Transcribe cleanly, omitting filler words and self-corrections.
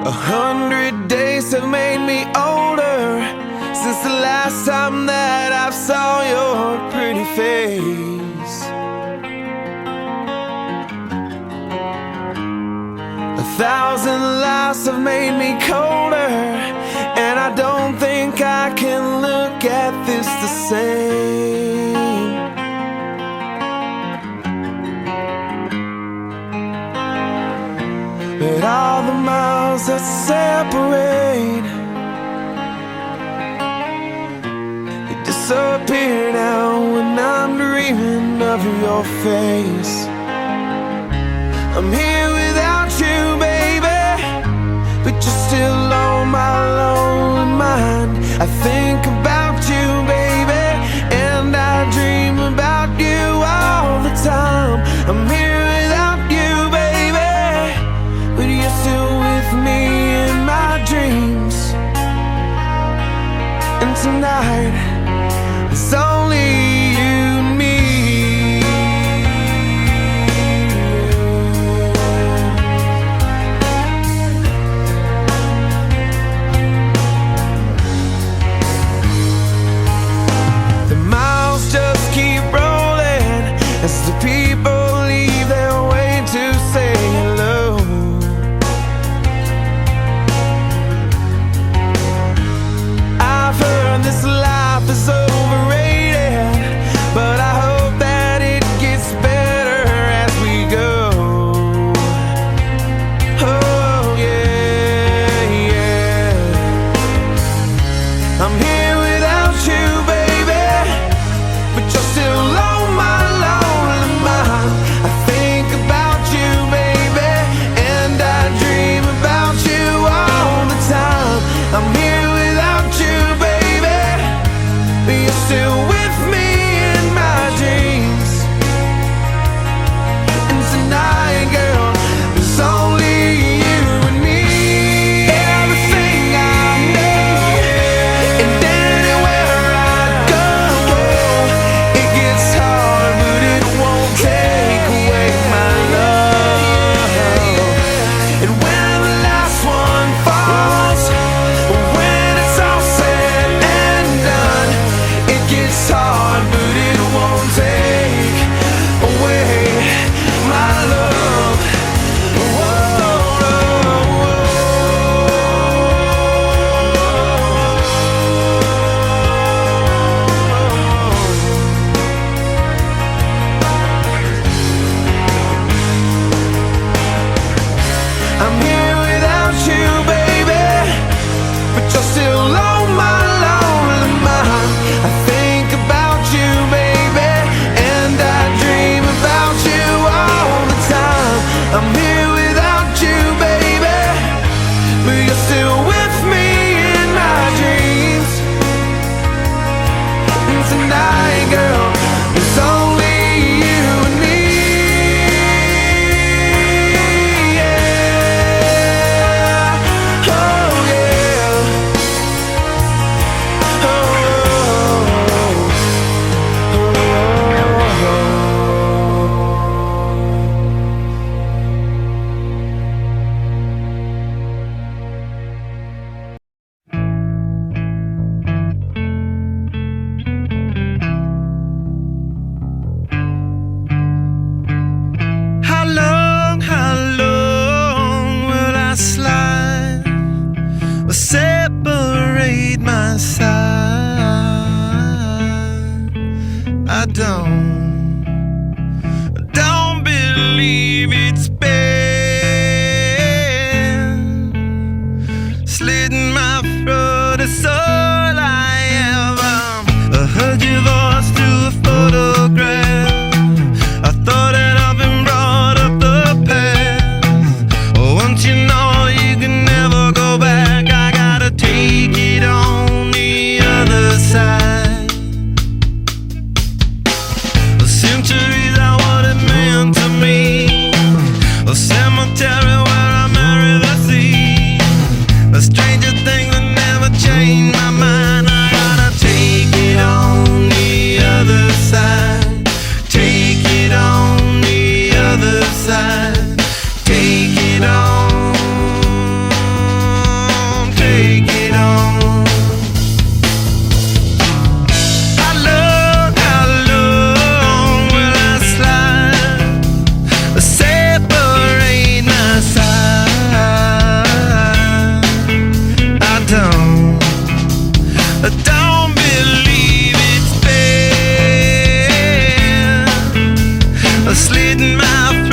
100 days have made me older since the last time that I saw your pretty face. 1,000 lives have made me colder, and I don't think I can look at this the same. But all the miles that separate, they disappear now when I'm dreaming of your face. I'm here without you, baby, but you're still on my lonely mind. I think about you, baby, and I dream about you all the time. I'm here without you, baby, but you're still with me in my dreams. And tonight, it's only you and me. The miles just keep rolling as the people leave their way to say hello. I've heard this life is overrated, but I hope that it gets better as we go. Oh yeah, yeah. I'm here without you, baby, but you're still on my lonely mind. I think about you, baby, and I dream about you all the time. I'm here without you, baby, but you're still with me in my dreams. And tonight, girl, there's only you and me. Everything I know, and anywhere I go, it gets hard, but it won't take away my love. And when the last one falls, when it's all said and done, it gets hard, but it won't take away my love. I'm here without you, baby, but you're still on my lonely mind. I think about you, baby, and I dream about you all the time. I'm here without you, baby, but you're still with me in my dreams. And tonight, girl, it's only you and me. Yeah. Oh yeah. How long will I slide or separate my side? I don't believe it's been slitting my throat. It's all I ever. I heard your voice through a photograph. I thought that I've been brought up the path. Oh, once you know you can never go back, I gotta take it on the other side. The centuries are what it meant to me. slitting my